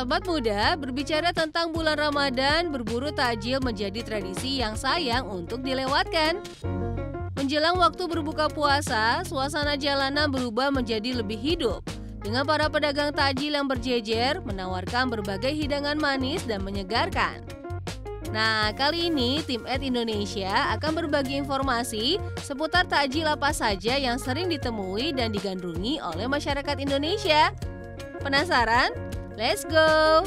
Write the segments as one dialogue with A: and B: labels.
A: Sobat muda, berbicara tentang bulan Ramadan, berburu takjil menjadi tradisi yang sayang untuk dilewatkan. Menjelang waktu berbuka puasa, suasana jalanan berubah menjadi lebih hidup. Dengan para pedagang takjil yang berjejer, menawarkan berbagai hidangan manis dan menyegarkan. Nah, kali ini tim Indonesia akan berbagi informasi seputar takjil apa saja yang sering ditemui dan digandrungi oleh masyarakat Indonesia. Penasaran? Let's go!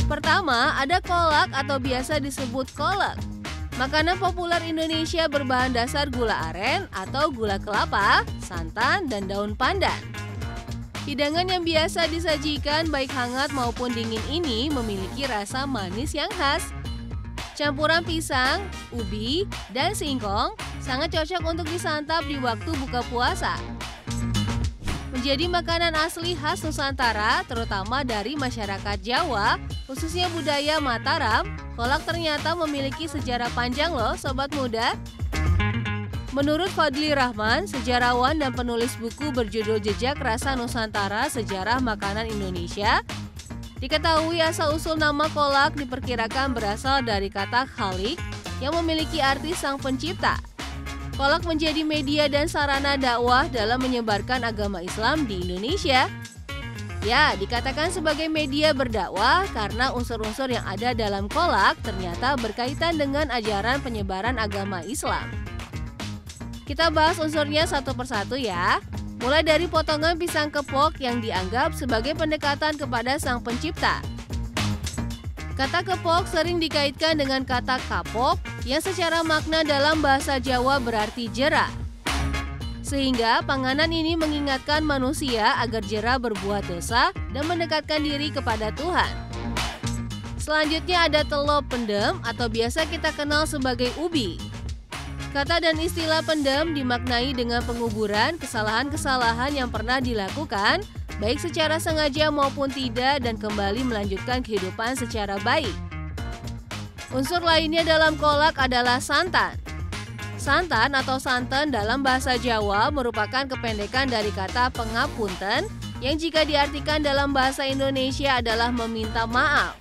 A: Pertama, ada kolak atau biasa disebut kolak. Makanan populer Indonesia berbahan dasar gula aren atau gula kelapa, santan, dan daun pandan. Hidangan yang biasa disajikan baik hangat maupun dingin ini memiliki rasa manis yang khas. Campuran pisang, ubi, dan singkong sangat cocok untuk disantap di waktu buka puasa. Menjadi makanan asli khas Nusantara, terutama dari masyarakat Jawa, khususnya budaya Mataram, kolak ternyata memiliki sejarah panjang loh sobat muda. Menurut Fadli Rahman, sejarawan dan penulis buku berjudul Jejak Rasa Nusantara Sejarah Makanan Indonesia, diketahui asal-usul nama kolak diperkirakan berasal dari kata khalik yang memiliki arti sang pencipta. Kolak menjadi media dan sarana dakwah dalam menyebarkan agama Islam di Indonesia. Ya, dikatakan sebagai media berdakwah karena unsur-unsur yang ada dalam kolak ternyata berkaitan dengan ajaran penyebaran agama Islam. Kita bahas unsurnya satu persatu ya. Mulai dari potongan pisang kepok yang dianggap sebagai pendekatan kepada sang pencipta. Kata kepok sering dikaitkan dengan kata kapok yang secara makna dalam bahasa Jawa berarti jera. Sehingga panganan ini mengingatkan manusia agar jera berbuat dosa dan mendekatkan diri kepada Tuhan. Selanjutnya ada telop pendem atau biasa kita kenal sebagai ubi. Kata dan istilah pendem dimaknai dengan penguburan kesalahan-kesalahan yang pernah dilakukan, baik secara sengaja maupun tidak, dan kembali melanjutkan kehidupan secara baik. Unsur lainnya dalam kolak adalah santan. Santan atau santen dalam bahasa Jawa merupakan kependekan dari kata pengapunten, yang jika diartikan dalam bahasa Indonesia adalah meminta maaf.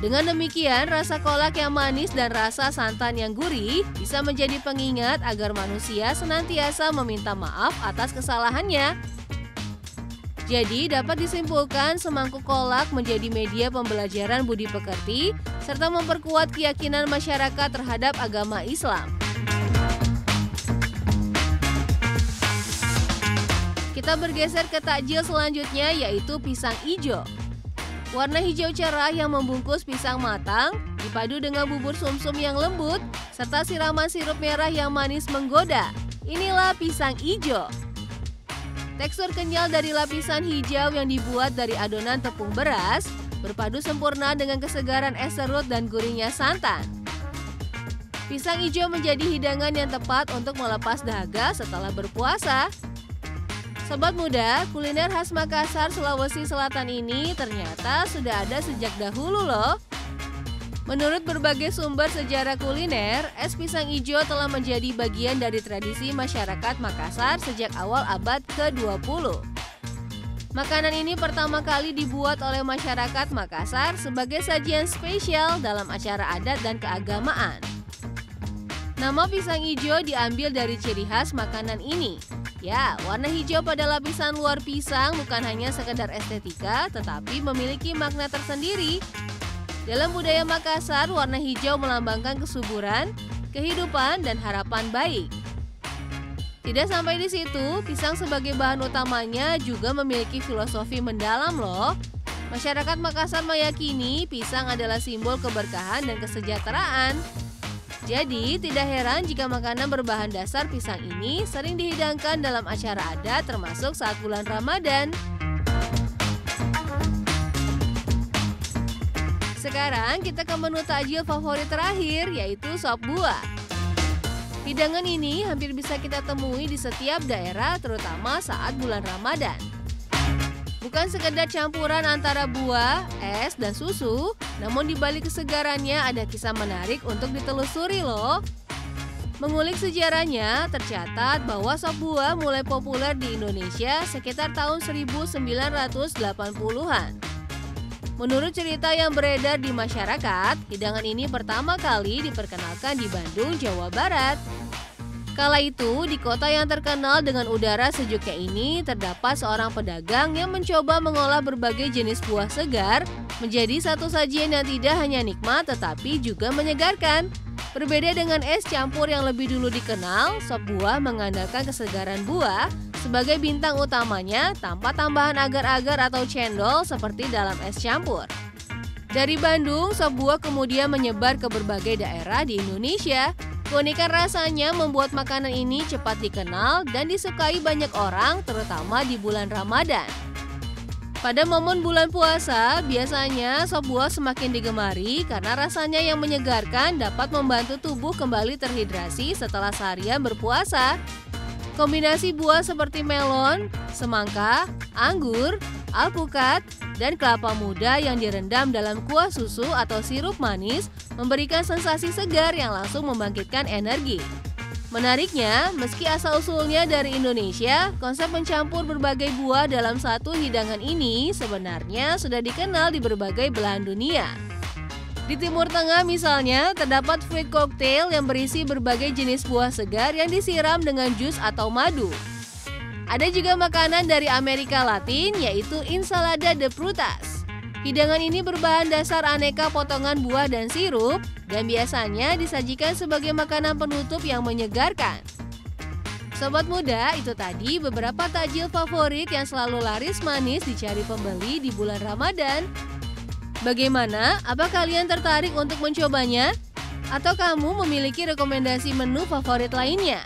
A: Dengan demikian, rasa kolak yang manis dan rasa santan yang gurih bisa menjadi pengingat agar manusia senantiasa meminta maaf atas kesalahannya. Jadi, dapat disimpulkan semangkuk kolak menjadi media pembelajaran budi pekerti serta memperkuat keyakinan masyarakat terhadap agama Islam. Kita bergeser ke takjil selanjutnya, yaitu pisang ijo. Warna hijau cerah yang membungkus pisang matang, dipadu dengan bubur sumsum yang lembut, serta siraman sirup merah yang manis menggoda. Inilah pisang ijo. Tekstur kenyal dari lapisan hijau yang dibuat dari adonan tepung beras, berpadu sempurna dengan kesegaran es serut dan gurihnya santan. Pisang ijo menjadi hidangan yang tepat untuk melepas dahaga setelah berpuasa. Sobat muda, kuliner khas Makassar, Sulawesi Selatan ini ternyata sudah ada sejak dahulu loh. Menurut berbagai sumber sejarah kuliner, es pisang ijo telah menjadi bagian dari tradisi masyarakat Makassar sejak awal abad ke-20. Makanan ini pertama kali dibuat oleh masyarakat Makassar sebagai sajian spesial dalam acara adat dan keagamaan. Nama pisang ijo diambil dari ciri khas makanan ini. Ya, warna hijau pada lapisan luar pisang bukan hanya sekedar estetika, tetapi memiliki makna tersendiri. Dalam budaya Makassar, warna hijau melambangkan kesuburan, kehidupan, dan harapan baik. Tidak sampai di situ, pisang sebagai bahan utamanya juga memiliki filosofi mendalam loh. Masyarakat Makassar meyakini pisang adalah simbol keberkahan dan kesejahteraan. Jadi, tidak heran jika makanan berbahan dasar pisang ini sering dihidangkan dalam acara adat termasuk saat bulan Ramadan. Sekarang kita ke menu takjil favorit terakhir, yaitu sop buah. Hidangan ini hampir bisa kita temui di setiap daerah, terutama saat bulan Ramadan. Bukan sekedar campuran antara buah, es, dan susu, namun di balik kesegarannya ada kisah menarik untuk ditelusuri loh. Mengulik sejarahnya, tercatat bahwa sop buah mulai populer di Indonesia sekitar tahun 1980-an. Menurut cerita yang beredar di masyarakat, hidangan ini pertama kali diperkenalkan di Bandung, Jawa Barat. Kala itu, di kota yang terkenal dengan udara sejuknya ini, terdapat seorang pedagang yang mencoba mengolah berbagai jenis buah segar menjadi satu sajian yang tidak hanya nikmat tetapi juga menyegarkan. Berbeda dengan es campur yang lebih dulu dikenal, sop buah mengandalkan kesegaran buah sebagai bintang utamanya tanpa tambahan agar-agar atau cendol seperti dalam es campur. Dari Bandung, sop buah kemudian menyebar ke berbagai daerah di Indonesia. Keunikan rasanya membuat makanan ini cepat dikenal dan disukai banyak orang, terutama di bulan Ramadan. Pada momen bulan puasa, biasanya sop buah semakin digemari karena rasanya yang menyegarkan dapat membantu tubuh kembali terhidrasi setelah seharian berpuasa. Kombinasi buah seperti melon, semangka, anggur, alpukat, dan kelapa muda yang direndam dalam kuah susu atau sirup manis memberikan sensasi segar yang langsung membangkitkan energi. Menariknya, meski asal-usulnya dari Indonesia, konsep mencampur berbagai buah dalam satu hidangan ini sebenarnya sudah dikenal di berbagai belahan dunia. Di Timur Tengah misalnya, terdapat fruit cocktail yang berisi berbagai jenis buah segar yang disiram dengan jus atau madu. Ada juga makanan dari Amerika Latin, yaitu ensalada de frutas. Hidangan ini berbahan dasar aneka potongan buah dan sirup, dan biasanya disajikan sebagai makanan penutup yang menyegarkan. Sobat muda, itu tadi beberapa takjil favorit yang selalu laris manis dicari pembeli di bulan Ramadan. Bagaimana? Apa kalian tertarik untuk mencobanya? Atau kamu memiliki rekomendasi menu favorit lainnya?